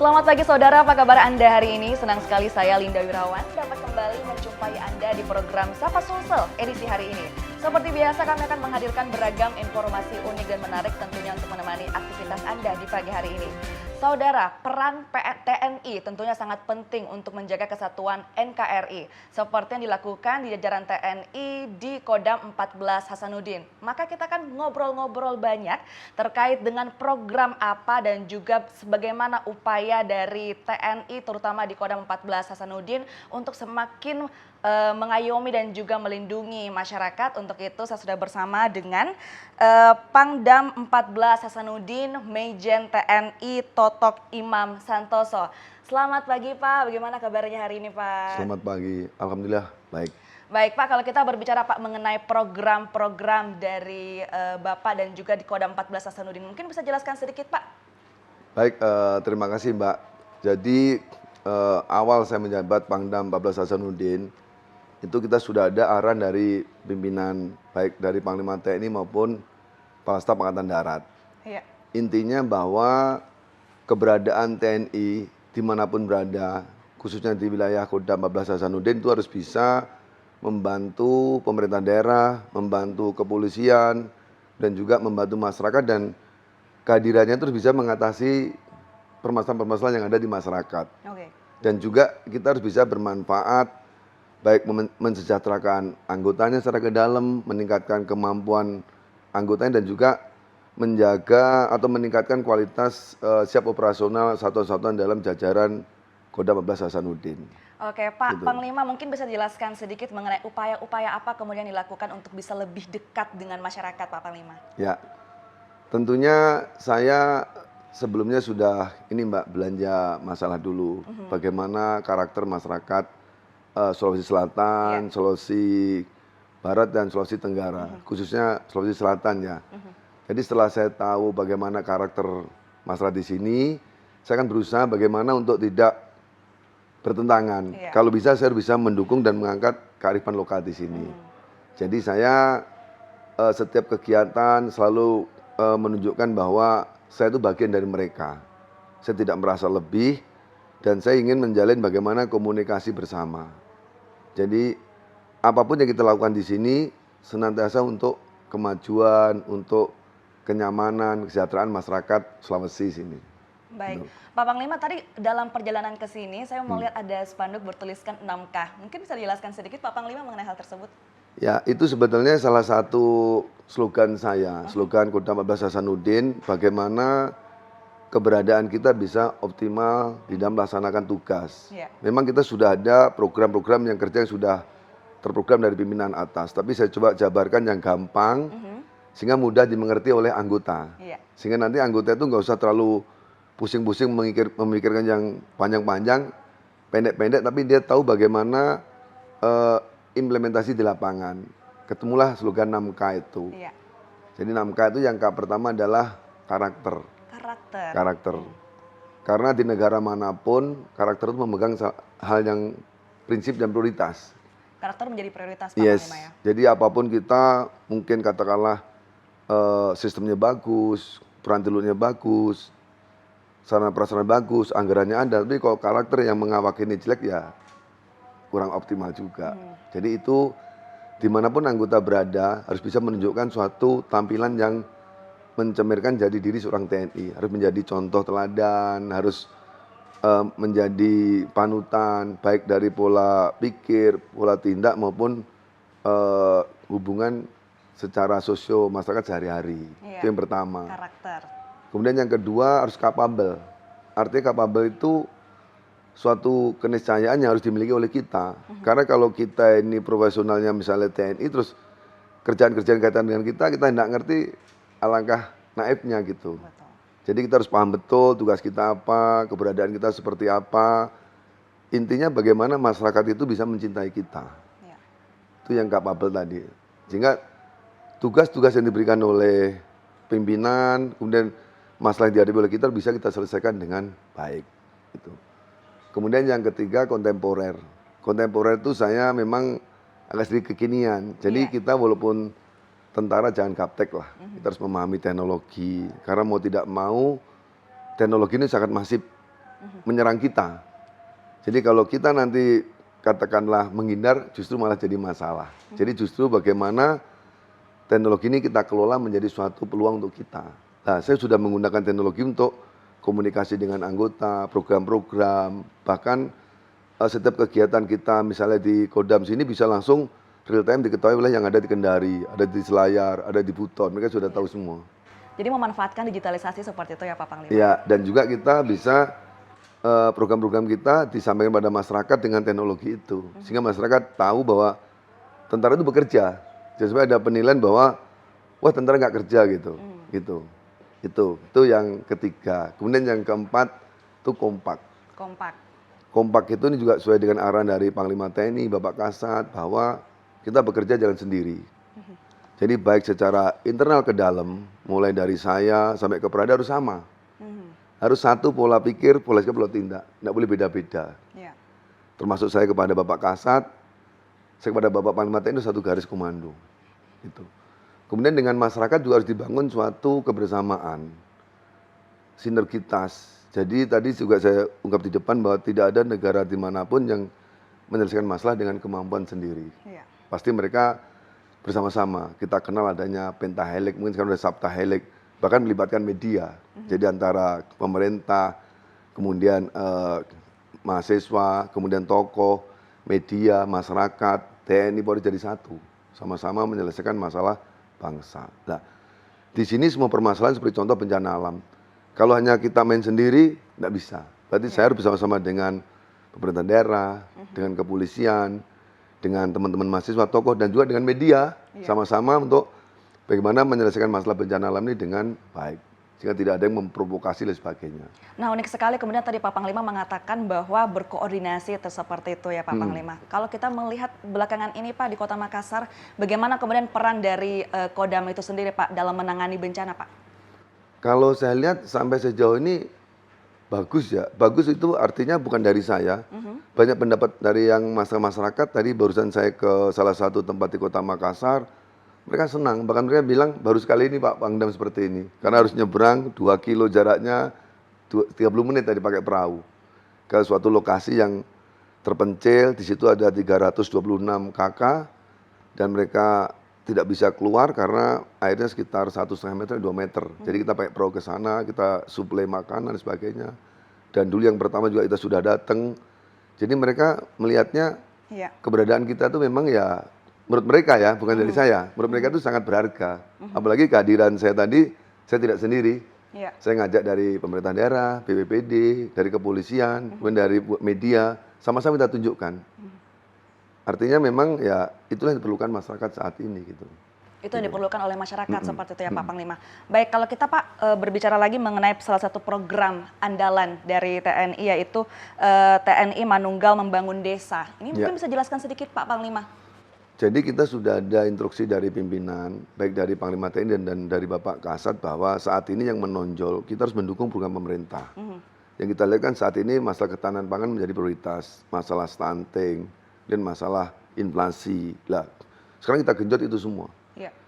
Selamat pagi saudara, apa kabar Anda hari ini? Senang sekali saya Linda Wirawan dapat kembali menjumpai Anda di program Sapa Sulsel edisi hari ini. Seperti biasa kami akan menghadirkan beragam informasi unik dan menarik tentunya untuk menemani aktivitas Anda di pagi hari ini. Saudara, peran TNI tentunya sangat penting untuk menjaga kesatuan NKRI. Seperti yang dilakukan di jajaran TNI di Kodam 14 Hasanuddin. Maka kita akan ngobrol-ngobrol banyak terkait dengan program apa dan juga sebagaimana upaya dari TNI terutama di Kodam 14 Hasanuddin untuk semakin mengayomi dan juga melindungi masyarakat. Untuk itu saya sudah bersama dengan Pangdam 14 Hasanuddin, Maijen TNI Totok Imam Santoso. Selamat pagi Pak, bagaimana kabarnya hari ini Pak? Selamat pagi, alhamdulillah baik. Baik Pak, kalau kita berbicara Pak mengenai program-program dari Bapak dan juga di Kodam 14 Hasanuddin, mungkin bisa jelaskan sedikit Pak? Baik, terima kasih Mbak. Jadi awal saya menjabat Pangdam 14 Hasanuddin, itu kita sudah ada arahan dari pimpinan baik dari Panglima TNI maupun Kepala Staf Angkatan Darat. Iya. Intinya bahwa keberadaan TNI dimanapun berada, khususnya di wilayah Kodam 14 Hasanuddin itu harus bisa membantu pemerintah daerah, membantu kepolisian, dan juga membantu masyarakat, dan kehadirannya terus bisa mengatasi permasalahan-permasalahan yang ada di masyarakat. Oke. Dan juga kita harus bisa bermanfaat, baik mensejahterakan anggotanya secara ke dalam, meningkatkan kemampuan anggotanya, dan juga menjaga atau meningkatkan kualitas siap operasional satuan-satuan dalam jajaran Kodam 14 Hasanuddin. Oke Pak, Gitu. Panglima mungkin bisa jelaskan sedikit mengenai upaya-upaya apa kemudian dilakukan untuk bisa lebih dekat dengan masyarakat Pak Panglima? Ya, tentunya saya sebelumnya sudah ini Mbak belanja masalah dulu, bagaimana karakter masyarakat Sulawesi Selatan, Sulawesi Barat, dan Sulawesi Tenggara, khususnya Sulawesi Selatan ya. Jadi setelah saya tahu bagaimana karakter masyarakat di sini, saya akan berusaha bagaimana untuk tidak bertentangan. Kalau bisa saya bisa mendukung dan mengangkat kearifan lokal di sini. Jadi saya setiap kegiatan selalu menunjukkan bahwa saya itu bagian dari mereka. Saya tidak merasa lebih, dan saya ingin menjalin bagaimana komunikasi bersama. Jadi apapun yang kita lakukan di sini senantiasa untuk kemajuan, untuk kenyamanan, kesejahteraan masyarakat Sulawesi sini. Baik, Pak Panglima, tadi dalam perjalanan ke sini saya mau lihat ada spanduk bertuliskan 6K. Mungkin bisa dijelaskan sedikit Pak Panglima mengenai hal tersebut? Ya, itu sebetulnya salah satu slogan saya, slogan Kodam 14 Hasanuddin, bagaimana keberadaan kita bisa optimal di dalam melaksanakan tugas. Memang kita sudah ada program-program yang kerja yang sudah terprogram dari pimpinan atas, tapi saya coba jabarkan yang gampang, sehingga mudah dimengerti oleh anggota. Sehingga nanti anggota itu nggak usah terlalu pusing-pusing memikirkan yang panjang-panjang, pendek-pendek, tapi dia tahu bagaimana implementasi di lapangan. Ketemulah slogan 6K itu. Jadi 6K itu yang K pertama adalah karakter. Karakter. Karena di negara manapun, karakter itu memegang hal yang prinsip dan prioritas. Karakter menjadi prioritas Pak Panglima ya? Jadi apapun kita, mungkin katakanlah sistemnya bagus, perantilurnya bagus, sarana prasarana bagus, anggarannya ada, tapi kalau karakter yang mengawaki ini jelek ya kurang optimal juga. Jadi itu dimanapun anggota berada harus bisa menunjukkan suatu tampilan yang mencemirkan jadi diri seorang TNI, harus menjadi contoh teladan, harus menjadi panutan, baik dari pola pikir, pola tindak maupun hubungan secara sosio masyarakat sehari-hari. Itu yang pertama. Karakter. Kemudian yang kedua harus capable. Artinya capable itu suatu keniscayaan yang harus dimiliki oleh kita. Karena kalau kita ini profesionalnya misalnya TNI, terus kerjaan-kerjaan kaitan dengan kita tidak ngerti, alangkah naifnya gitu. Betul. Jadi kita harus paham betul tugas kita apa, keberadaan kita seperti apa. Intinya bagaimana masyarakat itu bisa mencintai kita. Itu yang capable tadi. Sehingga tugas-tugas yang diberikan oleh pimpinan, kemudian masalah yang dihadapi oleh kita bisa kita selesaikan dengan baik. Itu. Kemudian yang ketiga kontemporer. Kontemporer itu saya memang agak sedikit kekinian. Jadi kita walaupun tentara jangan gaptek lah. Kita harus memahami teknologi. Karena mau tidak mau teknologi ini sangat masif menyerang kita. Jadi kalau kita nanti katakanlah menghindar, justru malah jadi masalah. Jadi justru bagaimana teknologi ini kita kelola menjadi suatu peluang untuk kita. Nah, saya sudah menggunakan teknologi untuk komunikasi dengan anggota, program-program, bahkan setiap kegiatan kita misalnya di Kodam sini bisa langsung real time diketahui oleh yang ada di Kendari, ada di Selayar, ada di Buton, mereka sudah tahu semua. Jadi memanfaatkan digitalisasi seperti itu ya Pak Panglima? Ya, dan juga kita bisa program-program kita disampaikan pada masyarakat dengan teknologi itu. Sehingga masyarakat tahu bahwa tentara itu bekerja. Jadi supaya ada penilaian bahwa, wah tentara nggak kerja gitu. Itu yang ketiga. Kemudian yang keempat, itu kompak. Kompak itu ini juga sesuai dengan arahan dari Panglima TNI, Bapak Kasat, bahwa kita bekerja jangan sendiri. Jadi baik secara internal ke dalam, mulai dari saya sampai ke Prada harus sama. Harus satu pola pikir, pola sikap, pola tindak. Nggak boleh beda-beda. Termasuk saya kepada Bapak Kasat, saya kepada Bapak Panglima TNI itu satu garis komando. Gitu. Kemudian dengan masyarakat juga harus dibangun suatu kebersamaan, sinergitas. Jadi tadi juga saya ungkap di depan bahwa tidak ada negara dimanapun yang menyelesaikan masalah dengan kemampuan sendiri. Pasti mereka bersama-sama. Kita kenal adanya pentahelix, mungkin sekarang ada saptahelix, bahkan melibatkan media. Jadi antara pemerintah, kemudian mahasiswa, kemudian tokoh, media, masyarakat, TNI, Polri jadi satu. Sama-sama menyelesaikan masalah bangsa. Nah, di sini semua permasalahan seperti contoh bencana alam. Kalau hanya kita main sendiri, nggak bisa. Berarti saya harus bersama-sama dengan pemerintah daerah, dengan kepolisian, dengan teman-teman mahasiswa, tokoh, dan juga dengan media, sama-sama untuk bagaimana menyelesaikan masalah bencana alam ini dengan baik. Sehingga tidak ada yang memprovokasi dan sebagainya. Nah, unik sekali kemudian tadi Pak Panglima mengatakan bahwa berkoordinasi seperti itu ya Pak Panglima. Kalau kita melihat belakangan ini Pak di Kota Makassar, bagaimana kemudian peran dari Kodam itu sendiri Pak dalam menangani bencana Pak? Kalau saya lihat sampai sejauh ini bagus ya. Bagus itu artinya bukan dari saya. Banyak pendapat dari yang masyarakat. Tadi barusan saya ke salah satu tempat di Kota Makassar. Mereka senang. Bahkan mereka bilang baru sekali ini Pak Pangdam seperti ini. Karena harus nyebrang 2 kilo jaraknya 30 menit tadi pakai perahu. Ke suatu lokasi yang terpencil. Di situ ada 326 KK. Dan mereka tidak bisa keluar karena airnya sekitar 1,5 meter, 2 meter. Jadi kita pakai perahu ke sana, kita suplai makanan dan sebagainya. Dan dulu yang pertama juga kita sudah datang. Jadi mereka melihatnya keberadaan kita itu memang ya, menurut mereka ya, bukan dari saya. Menurut mereka itu sangat berharga. Apalagi kehadiran saya tadi, saya tidak sendiri. Saya ngajak dari pemerintah daerah, BPPD, dari kepolisian, kemudian dari media, sama-sama kita tunjukkan. Artinya memang ya itulah yang diperlukan masyarakat saat ini gitu. Itu yang diperlukan oleh masyarakat seperti itu ya Pak Panglima. Baik, kalau kita Pak berbicara lagi mengenai salah satu program andalan dari TNI yaitu TNI Manunggal Membangun Desa. Ini mungkin bisa jelaskan sedikit Pak Panglima. Jadi kita sudah ada instruksi dari pimpinan, baik dari Panglima TNI dan dari Bapak Kasat bahwa saat ini yang menonjol kita harus mendukung program pemerintah. Yang kita lihat kan saat ini masalah ketahanan pangan menjadi prioritas, masalah stunting dan masalah inflasi. Lah, sekarang kita genjot itu semua.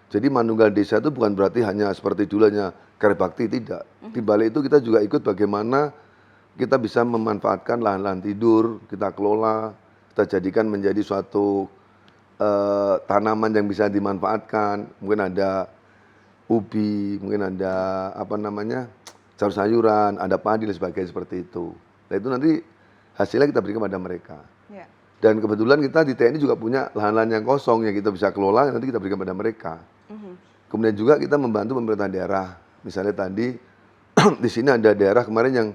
Jadi manunggal desa itu bukan berarti hanya seperti dulu hanya karya bakti, tidak. Di balik itu kita juga ikut bagaimana kita bisa memanfaatkan lahan-lahan tidur, kita kelola, kita jadikan menjadi suatu tanaman yang bisa dimanfaatkan. Mungkin ada ubi, mungkin ada sayur-sayuran, ada padi dan sebagainya seperti itu. Nah itu nanti hasilnya kita berikan pada mereka. Dan kebetulan kita di TNI juga punya lahan-lahan yang kosong yang kita bisa kelola, nanti kita berikan pada mereka. Kemudian juga kita membantu pemerintah daerah. Misalnya tadi di sini ada daerah kemarin yang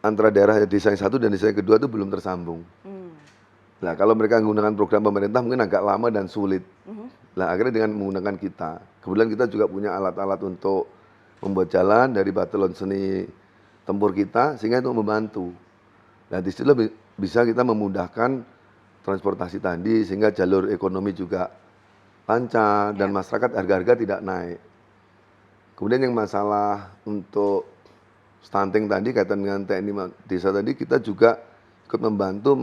antara daerah desa yang satu dan desa yang kedua itu belum tersambung. Nah kalau mereka menggunakan program pemerintah mungkin agak lama dan sulit. Nah akhirnya dengan menggunakan kita. Kemudian kita juga punya alat-alat untuk membuat jalan dari Batalion Seni Tempur kita sehingga itu membantu. Nah di situ bisa kita memudahkan transportasi tadi sehingga jalur ekonomi juga lancar dan masyarakat harga-harga tidak naik. Kemudian yang masalah untuk stunting tadi kaitan dengan TNI desa tadi kita juga ikut membantu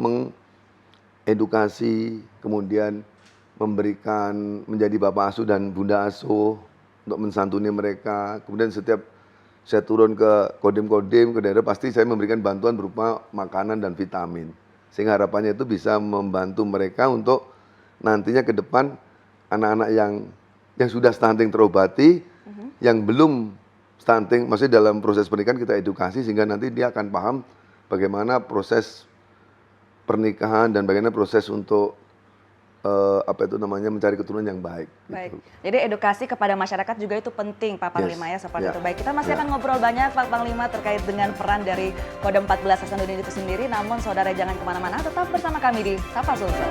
mengedukasi, kemudian memberikan menjadi bapak asuh dan bunda asuh untuk mensantuni mereka. Kemudian setiap saya turun ke kodim-kodim, ke daerah, pasti saya memberikan bantuan berupa makanan dan vitamin. Sehingga harapannya itu bisa membantu mereka untuk nantinya ke depan anak-anak yang sudah stunting terobati, yang belum stunting, maksudnya dalam proses pernikahan kita edukasi sehingga nanti dia akan paham bagaimana proses pernikahan dan bagaimana proses untuk mencari keturunan yang baik. Baik. Gitu. Jadi edukasi kepada masyarakat juga itu penting Pak Panglima ya seperti itu. Baik, kita masih akan ngobrol banyak Pak Panglima terkait dengan peran dari Kodam 14 Hasanuddin itu sendiri. Namun saudara jangan kemana-mana, tetap bersama kami di Sapa Sulsel.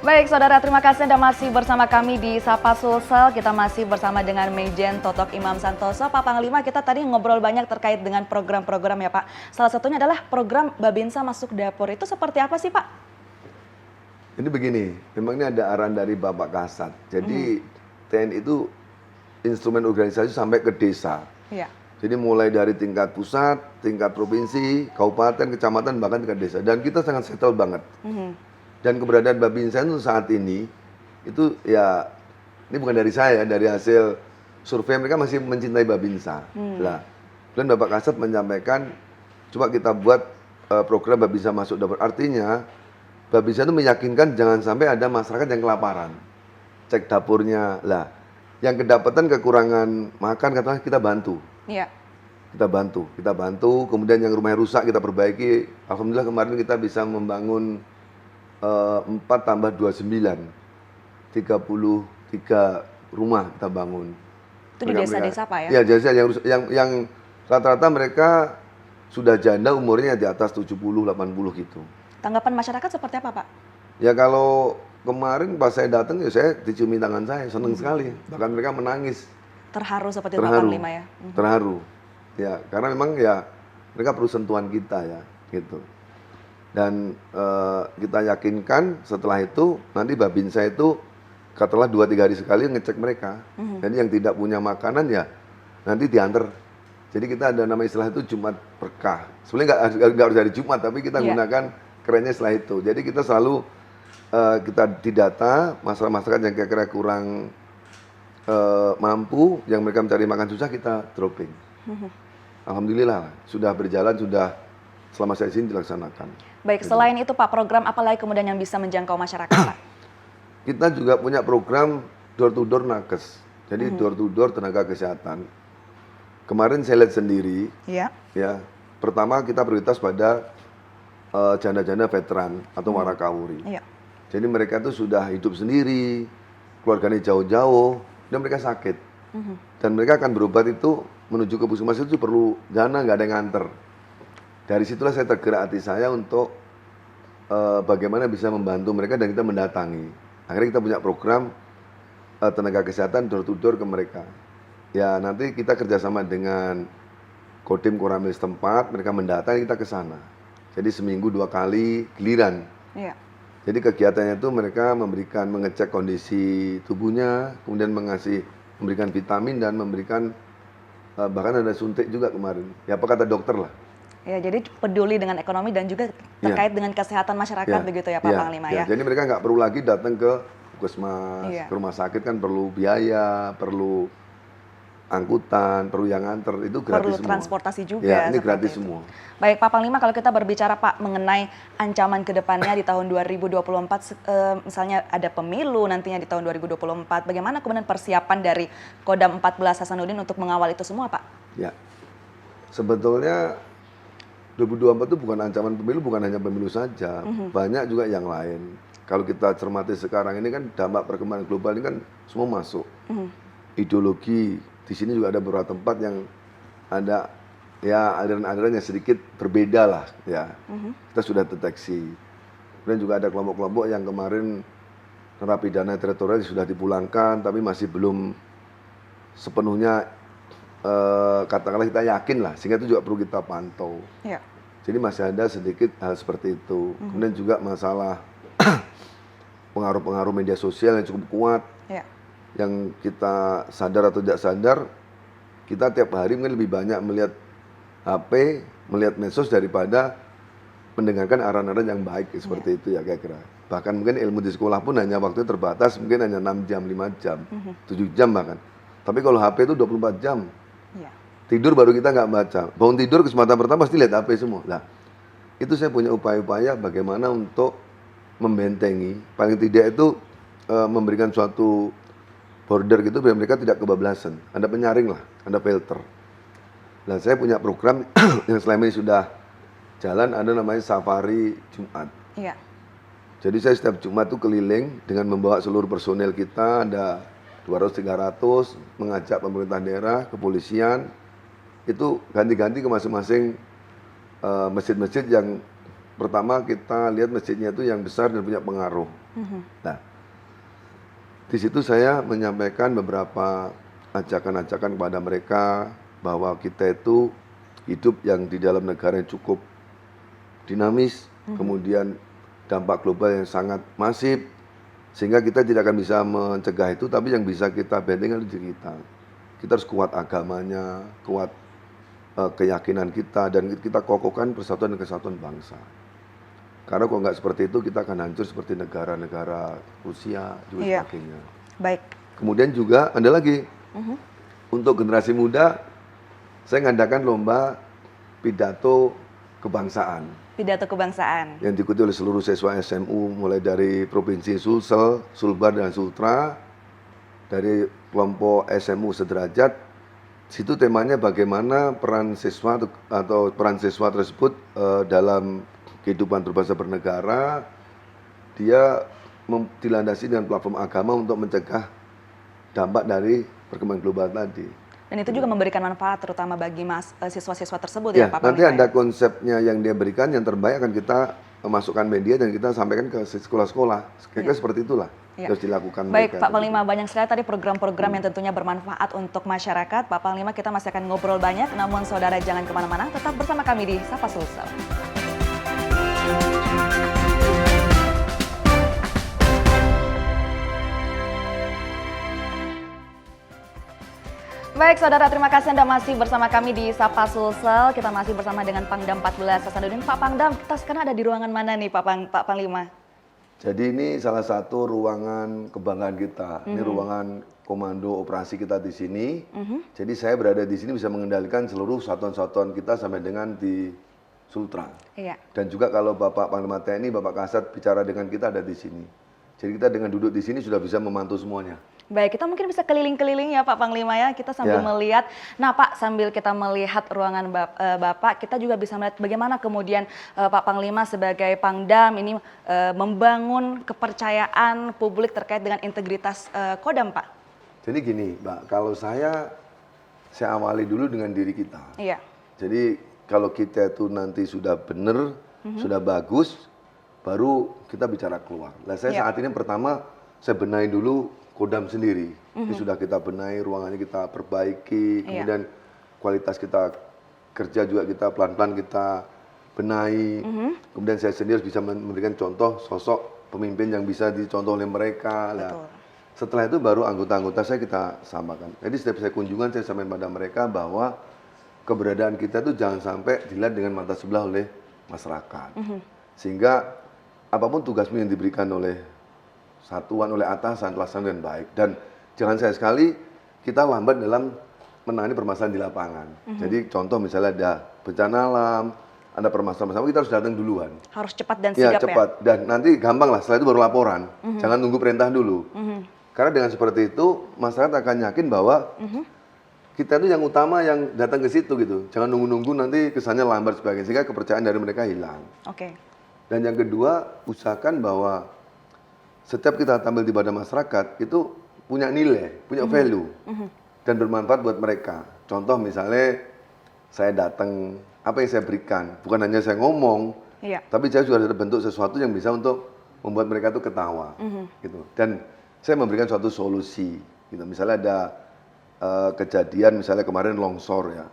Baik saudara, terima kasih Anda masih bersama kami di Sapa Sulsel. Kita masih bersama dengan Majen Totok Imam Santoso. Pak Panglima, kita tadi ngobrol banyak terkait dengan program-program ya Pak. Salah satunya adalah program Babinsa Masuk Dapur. Itu seperti apa sih Pak? Ini begini, memang ini ada arahan dari Bapak Kasat. Jadi TNI itu instrumen organisasi sampai ke desa. Iya. Jadi mulai dari tingkat pusat, tingkat provinsi, kabupaten, kecamatan, bahkan tingkat desa. Dan kita sangat settle banget. Dan keberadaan Babinsa itu saat ini, itu ya, ini bukan dari saya, dari hasil survei mereka masih mencintai Babinsa. Nah, dan Bapak Kasat menyampaikan, coba kita buat program Babinsa Masuk Dapur. Artinya, Babinsa itu meyakinkan jangan sampai ada masyarakat yang kelaparan. Cek dapurnya, lah, yang kedapatan kekurangan makan, katakanlah kita bantu. Iya. Kita bantu, kemudian yang rumahnya rusak kita perbaiki. Alhamdulillah kemarin kita bisa membangun 4 tambah 29, 33 rumah kita bangun. Itu di desa-desa Pak ya? Iya, desa yang rata-rata mereka sudah janda umurnya di atas 70, 80 gitu. Tanggapan masyarakat seperti apa Pak? Ya kalau kemarin pas saya datang ya saya diciumi tangan saya, senang sekali. Bahkan mereka menangis. Terharu seperti itu Pak Panglima ya? Terharu. Ya, karena memang ya mereka perlu sentuhan kita ya, gitu. Dan kita yakinkan setelah itu nanti Babinsa itu katakanlah 2-3 hari sekali ngecek mereka. Jadi yang tidak punya makanan ya nanti diantar. Jadi kita ada nama istilah itu Jumat Berkah. Sebenarnya nggak harus hari Jumat, tapi kita gunakan kerennya setelah itu. Jadi kita selalu kita didata masyarakat yang kira-kira kurang mampu, yang mereka mencari makan susah kita dropping. Alhamdulillah sudah berjalan, sudah selama saya sini dilaksanakan. Baik, selain itu Pak, program apa lagi kemudian yang bisa menjangkau masyarakat Pak? Kita juga punya program door to door nakes. Jadi door to door tenaga kesehatan. Kemarin saya lihat sendiri, ya. Pertama kita prioritas pada janda-janda veteran atau warakawuri. Jadi mereka itu sudah hidup sendiri, keluarganya jauh-jauh, dan mereka sakit. Dan mereka akan berobat itu menuju ke puskesmas itu perlu dana, nggak ada yang nganter. Dari situlah saya tergerak hati saya untuk bagaimana bisa membantu mereka dan kita mendatangi. Akhirnya kita punya program tenaga kesehatan door to door ke mereka. Ya nanti kita kerjasama dengan Kodim Koramil setempat, mereka mendatangi kita ke sana. Jadi seminggu 2 kali giliran. Jadi kegiatannya itu mereka mengecek kondisi tubuhnya, kemudian memberikan vitamin dan memberikan bahkan ada suntik juga kemarin. Ya apa kata dokter lah. Ya, jadi peduli dengan ekonomi dan juga terkait dengan kesehatan masyarakat begitu ya Pak Panglima ya. Jadi mereka nggak perlu lagi datang ke puskesmas, ke rumah sakit kan perlu biaya, perlu angkutan, perlu yang nganter, itu gratis semua. Perlu transportasi juga. Ya, ini gratis semua. Baik Pak Panglima, kalau kita berbicara Pak mengenai ancaman ke depannya di tahun 2024, misalnya ada pemilu nantinya di tahun 2024, bagaimana kemudian persiapan dari Kodam 14 Hasanuddin untuk mengawal itu semua Pak? Ya, sebetulnya 2024 itu bukan ancaman pemilu, bukan hanya pemilu saja, banyak juga yang lain. Kalau kita cermati sekarang ini kan dampak perkembangan global ini kan semua masuk. Ideologi, di sini juga ada beberapa tempat yang ada ya aliran-aliran yang sedikit berbeda lah ya. Kita sudah deteksi. Kemudian juga ada kelompok-kelompok yang kemarin narapidana teritorial sudah dipulangkan, tapi masih belum sepenuhnya katakanlah kita yakin lah, sehingga itu juga perlu kita pantau. Jadi masih ada sedikit hal seperti itu. Kemudian juga masalah pengaruh-pengaruh media sosial yang cukup kuat, yang kita sadar atau tidak sadar, kita tiap hari mungkin lebih banyak melihat HP, melihat medsos daripada mendengarkan arahan-arahan yang baik seperti itu ya kira-kira. Bahkan mungkin ilmu di sekolah pun hanya waktu terbatas, mungkin hanya 6 jam, 5 jam, 7 jam bahkan. Tapi kalau HP itu 24 jam. Iya. Tidur baru kita nggak baca. Bangun tidur kesempatan pertama pasti lihat HP semua. Nah, itu saya punya upaya-upaya bagaimana untuk membentengi, paling tidak itu memberikan suatu border gitu biar mereka tidak kebablasan. Ada penyaring lah, ada filter. Nah, saya punya program yang selama ini sudah jalan, ada namanya Safari Jumat. Iya. Jadi saya setiap Jumat itu keliling dengan membawa seluruh personel kita, ada 200-300, mengajak pemerintah daerah, kepolisian, itu ganti-ganti ke masing-masing masjid-masjid yang pertama kita lihat masjidnya itu yang besar dan punya pengaruh. Nah, di situ saya menyampaikan beberapa ajakan-ajakan kepada mereka bahwa kita itu hidup yang di dalam negara yang cukup dinamis, kemudian dampak global yang sangat masif, sehingga kita tidak akan bisa mencegah itu, tapi yang bisa kita benteng adalah diri kita. Kita harus kuat agamanya, kuat keyakinan kita, dan kita kokohkan persatuan dan kesatuan bangsa. Karena kalau nggak seperti itu, kita akan hancur seperti negara-negara Rusia, juga sebagainya. Baik. Kemudian juga ada lagi, untuk generasi muda, saya ngadakan lomba pidato kebangsaan. Pidato kebangsaan. Yang diikuti oleh seluruh siswa SMU, mulai dari Provinsi Sulsel, Sulbar, dan Sultra, dari kelompok SMU sederajat. Situ temanya bagaimana peran siswa atau peran siswa tersebut dalam kehidupan berbangsa bernegara. Dia dilandasi dengan platform agama untuk mencegah dampak dari perkembangan global tadi. Dan itu juga memberikan manfaat terutama bagi siswa-siswa tersebut Ya, ya Pak nanti Panglima. ada konsepnya yang dia berikan, yang terbaik akan kita masukkan media dan kita sampaikan ke sekolah-sekolah. Kira-kira seperti itulah harus dilakukan. Baik Pak Panglima, banyak sekali tadi program-program yang tentunya bermanfaat untuk masyarakat. Pak Panglima, kita masih akan ngobrol banyak, namun saudara jangan kemana-mana, tetap bersama kami di Sapa Sulsel. Baik saudara, terima kasih Anda masih bersama kami di Sapa Sulsel. Kita masih bersama dengan Pangdam 14 Hasanuddin. Pak Pangdam, kita sekarang ada di ruangan mana nih Pak Panglima? Jadi ini salah satu ruangan kebanggaan kita. Ini ruangan komando operasi kita di sini. Jadi saya berada di sini bisa mengendalikan seluruh satuan-satuan kita sampai dengan di Sultra. Iya. Dan juga kalau Bapak Panglima TNI, Bapak Kasat bicara dengan kita ada di sini. Jadi kita dengan duduk di sini sudah bisa memantau semuanya. Baik, kita mungkin bisa keliling-keliling ya Pak Panglima ya, kita sambil melihat. Nah Pak, sambil kita melihat ruangan Bapak, kita juga bisa melihat bagaimana kemudian Pak Panglima sebagai Pangdam ini membangun kepercayaan publik terkait dengan integritas Kodam Pak. Jadi gini Mbak, kalau saya awali dulu dengan diri kita. Iya. Jadi kalau kita itu nanti sudah benar, sudah bagus, baru kita bicara keluar. Nah saya saat ini pertama, saya benahi dulu Kodam sendiri. Ini sudah kita benahi, ruangannya kita perbaiki, kemudian kualitas kita kerja juga kita pelan-pelan kita benahi. Kemudian saya sendiri bisa memberikan contoh sosok pemimpin yang bisa dicontoh oleh mereka. Nah, setelah itu baru anggota-anggota saya kita samakan. Jadi setiap saya kunjungan saya sampaikan pada mereka bahwa keberadaan kita itu jangan sampai dilihat dengan mata sebelah oleh masyarakat. Sehingga apapun tugasmu yang diberikan oleh satuan, oleh atasan, laksanakan dengan baik. Dan jangan sekali kita lambat dalam menangani permasalahan di lapangan. Jadi contoh misalnya ada bencana alam, ada permasalahan, kita harus datang duluan. Harus cepat dan sigap ya? Cepat. Dan nanti gampang lah, setelah itu baru laporan. Jangan nunggu perintah dulu. Karena dengan seperti itu, masyarakat akan yakin bahwa kita itu yang utama yang datang ke situ gitu. Jangan nunggu-nunggu nanti kesannya lambat sebagainya, sehingga kepercayaan dari mereka hilang. Dan yang kedua, usahakan bahwa setiap kita tampil di badan masyarakat itu punya nilai, punya value, dan bermanfaat buat mereka. Contoh misalnya saya datang, apa yang saya berikan, bukan hanya saya ngomong, tapi saya juga ada bentuk sesuatu yang bisa untuk membuat mereka itu ketawa, gitu. Dan saya memberikan suatu solusi, gitu. Misalnya ada kejadian, misalnya kemarin longsor ya,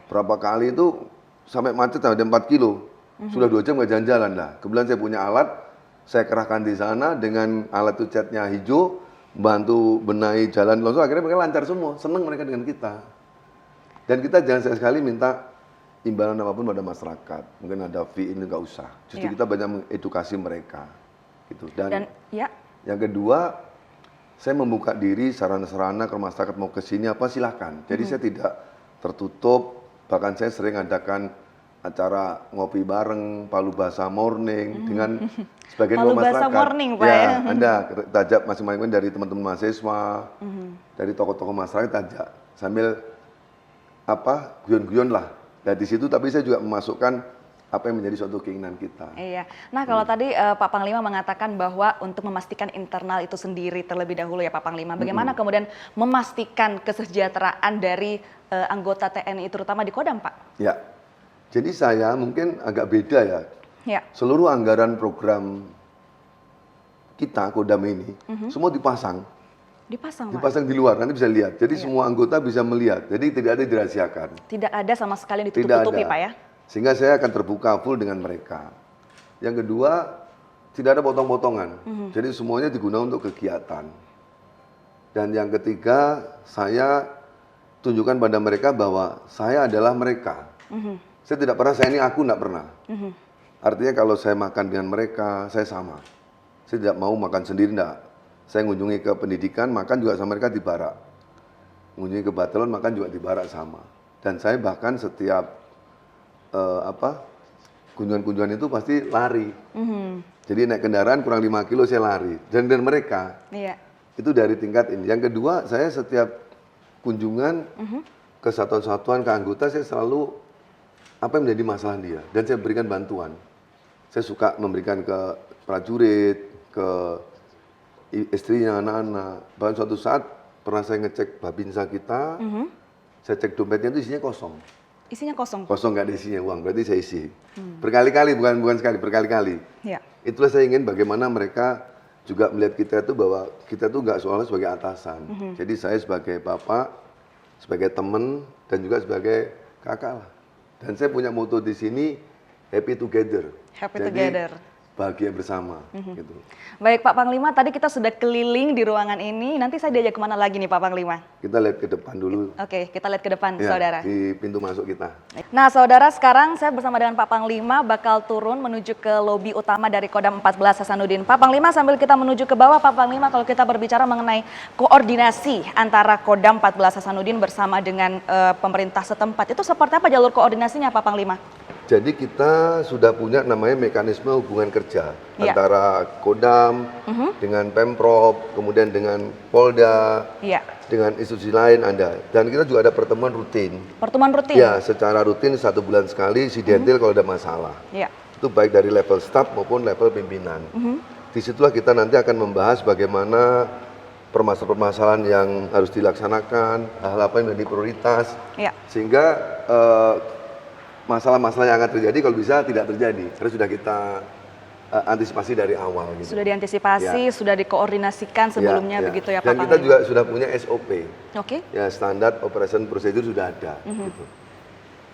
berapa kali itu sampai macet sampai 4 kilo, sudah 2 jam nggak jalan-jalan lah. Kebetulan saya punya alat. Saya kerahkan di sana dengan alat itu catnya hijau, bantu benahi jalan longsor, akhirnya mereka lancar semua, senang mereka dengan kita. Dan kita jangan sekali minta imbalan apapun pada masyarakat. Mungkin ada fee ini nggak usah. Justru Iya. kita banyak mengedukasi mereka. Gitu. Dan ya, Yang kedua, saya membuka diri sarana-sarana kalau masyarakat mau ke sini apa silahkan. Jadi saya tidak tertutup, bahkan saya sering adakan acara ngopi bareng, Palu Bahasa Morning dengan sebagian Palu masyarakat. Bahasa Morning, Pak, ya. Anda tajak masing-masing dari teman-teman mahasiswa, dari tokoh-tokoh masyarakat tajak sambil apa guyon-guyon lah. Nah di situ tapi saya juga memasukkan apa yang menjadi suatu keinginan kita. iya. Nah, kalau tadi Pak Panglima mengatakan bahwa untuk memastikan internal itu sendiri terlebih dahulu ya Pak Panglima. Bagaimana kemudian memastikan kesejahteraan dari anggota TNI terutama di Kodam, Pak? Ya, jadi saya mungkin agak beda ya. Ya. Seluruh anggaran program kita Kodam ini semua dipasang Dipasang, Pak. dipasang di luar, nanti bisa lihat. Jadi semua anggota bisa melihat. Jadi tidak ada yang dirahasiakan. Tidak ada sama sekali yang Tidak ditutup-tutupi, ada. Pak ya? Sehingga saya akan terbuka full dengan mereka. Yang kedua, tidak ada potong-potongan. Jadi semuanya digunakan untuk kegiatan. Dan yang ketiga, saya tunjukkan pada mereka bahwa saya adalah mereka. Saya tidak pernah, saya ini aku, tidak pernah. Artinya kalau saya makan dengan mereka, saya sama. Saya tidak mau makan sendiri, enggak. Saya mengunjungi ke pendidikan, makan juga sama mereka di barak. Mengunjungi ke batelon, makan juga di barak sama. Dan saya bahkan setiap kunjungan-kunjungan itu pasti lari. Jadi naik kendaraan kurang 5 kilo saya lari. Dan mereka Iya. itu dari tingkat ini. Yang kedua, saya setiap kunjungan ke satuan-satuan, ke anggota, saya selalu apa yang menjadi masalah dia. Dan saya berikan bantuan. Saya suka memberikan ke prajurit, ke istrinya, anak-anak. Bahkan suatu saat pernah saya ngecek babinsa kita, saya cek dompetnya itu isinya kosong. Isinya kosong. Kosong, nggak ada isinya uang, berarti saya isi. Berkali-kali, bukan sekali, berkali-kali. Iya. Itulah saya ingin bagaimana mereka juga melihat kita itu bahwa kita tuh nggak seolah sebagai atasan. Jadi saya sebagai bapak, sebagai teman, dan juga sebagai kakak lah. Dan saya punya moto di sini, happy together. Happy Jadi, together. bahagia bersama. Gitu. Baik Pak Panglima, tadi kita sudah keliling di ruangan ini. Nanti saya diajak kemana lagi nih Pak Panglima? Kita lihat ke depan dulu. Oke, kita lihat ke depan, Ya, saudara. di pintu masuk kita. Nah, saudara, sekarang saya bersama dengan Pak Panglima bakal turun menuju ke lobi utama dari Kodam 14 Hasanuddin. Pak Panglima, sambil kita menuju ke bawah, Pak Panglima, kalau kita berbicara mengenai koordinasi antara Kodam 14 Hasanuddin bersama dengan pemerintah setempat, itu seperti apa jalur koordinasinya Pak Panglima? Jadi kita sudah punya namanya mekanisme hubungan kerja Iya. antara Kodam dengan Pemprov, kemudian dengan Polda, Iya. dengan institusi lain ada. Dan kita juga ada pertemuan rutin. Pertemuan rutin? Ya, secara rutin 1 bulan sekali sidentil kalau ada masalah. Iya. Itu baik dari level staf maupun level pimpinan. Disitulah kita nanti akan membahas bagaimana permasalahan-permasalahan yang harus dilaksanakan, hal apa yang menjadi prioritas, Iya. sehingga masalah-masalah yang akan terjadi kalau bisa tidak terjadi. Karena sudah kita antisipasi dari awal. Gitu. Sudah diantisipasi, sudah dikoordinasikan sebelumnya begitu ya Pak Dan kita Panglima? juga sudah punya SOP. Oke. Ya, standar operation procedure sudah ada. Gitu.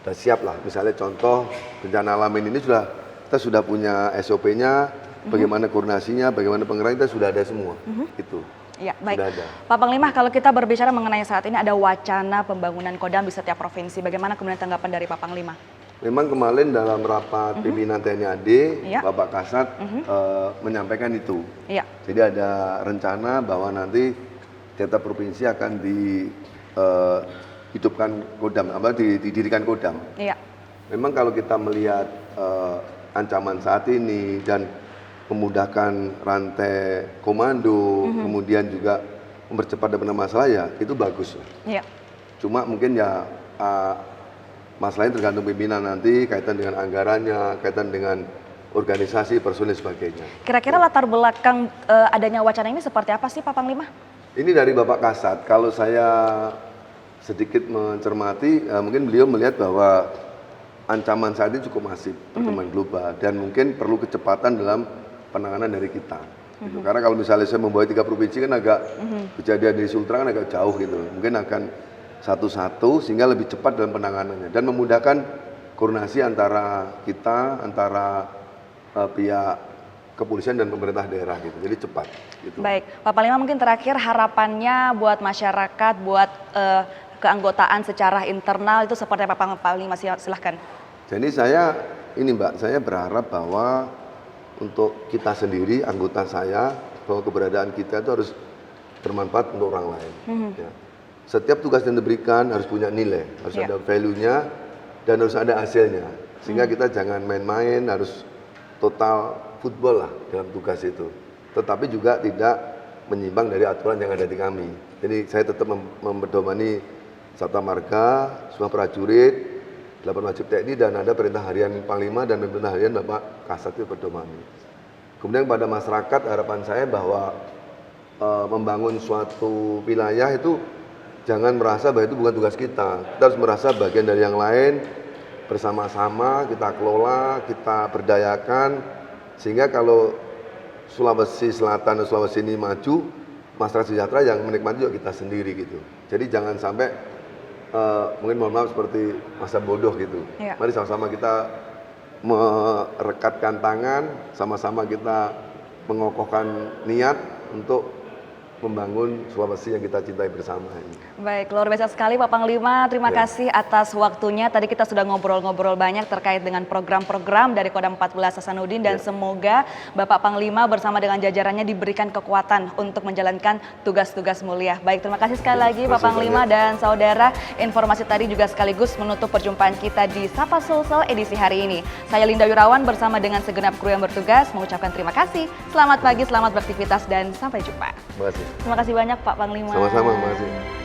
Sudah siap lah. Misalnya contoh bencana alam ini kita sudah punya SOP-nya, bagaimana koordinasinya, bagaimana pengerahan kita sudah ada semua. Gitu. Ya, baik. Sudah ada. Pak Panglima, kalau kita berbicara mengenai saat ini ada wacana pembangunan Kodam di setiap provinsi. Bagaimana kemudian tanggapan dari Pak Panglima? Memang kemarin dalam rapat pimpinan TNI AD, Iya. Bapak Kasat menyampaikan itu. Iya. Jadi ada rencana bahwa nanti tiap provinsi akan dihidupkan Kodam, didirikan Kodam. Iya. Memang kalau kita melihat ancaman saat ini dan memudahkan rantai komando, kemudian juga mempercepat dan masalah ya itu bagus. Iya. Cuma mungkin ya masalahnya tergantung pimpinan nanti, kaitan dengan anggarannya, kaitan dengan organisasi, personil sebagainya. Kira-kira latar belakang adanya wacana ini seperti apa sih Pak Panglima? Ini dari Bapak Kasat. Kalau saya sedikit mencermati, mungkin beliau melihat bahwa ancaman saat ini cukup masif, perkembangan global, dan mungkin perlu kecepatan dalam penanganan dari kita. Gitu. Karena kalau misalnya saya membawa 3 provinsi kan agak kejadian di Sultra kan agak jauh gitu. Mungkin akan satu-satu sehingga lebih cepat dalam penanganannya dan memudahkan koordinasi antara kita, antara pihak kepolisian dan pemerintah daerah gitu. Jadi cepat gitu. Baik, Pak Panglima, mungkin terakhir harapannya buat masyarakat, buat keanggotaan secara internal itu seperti apa Pak Panglima? Silahkan. Jadi saya ini Mbak, saya berharap bahwa untuk kita sendiri, anggota saya, bahwa keberadaan kita itu harus bermanfaat untuk orang lain. Ya. Setiap tugas yang diberikan harus punya nilai, harus ada value-nya dan harus ada hasilnya. Sehingga kita jangan main-main, harus total football lah dalam tugas itu. Tetapi juga tidak menyimpang dari aturan yang ada di kami. Jadi saya tetap mempedomani Sata Marga, semua prajurit, 8 wajib TNI dan ada perintah harian Panglima dan perintah harian Bapak Kasat itu pedomani. Kemudian pada masyarakat harapan saya bahwa membangun suatu wilayah itu jangan merasa bahwa itu bukan tugas kita. Kita harus merasa bagian dari yang lain, bersama-sama kita kelola, kita berdayakan, sehingga kalau Sulawesi Selatan dan Sulawesi ini maju, masyarakat sejahtera yang menikmati juga kita sendiri gitu. Jadi jangan sampai mungkin mohon maaf seperti masa bodoh gitu. Mari sama-sama kita merekatkan tangan, sama-sama kita mengokohkan niat untuk membangun Sulawesi yang kita cintai bersama ini. Baik, luar biasa sekali Pak Panglima. Terima kasih atas waktunya. Tadi kita sudah ngobrol-ngobrol banyak terkait dengan program-program dari Kodam 14 Hasanuddin dan semoga Bapak Panglima bersama dengan jajarannya diberikan kekuatan untuk menjalankan tugas-tugas mulia. Baik, terima kasih sekali lagi Pak Panglima dan saudara. Informasi tadi juga sekaligus menutup perjumpaan kita di Sapa Sulsel edisi hari ini. Saya Linda Wirawan bersama dengan segenap kru yang bertugas mengucapkan terima kasih. Selamat pagi, selamat beraktivitas dan sampai jumpa. Terima kasih. Terima kasih banyak Pak Panglima. Sama-sama, terima kasih.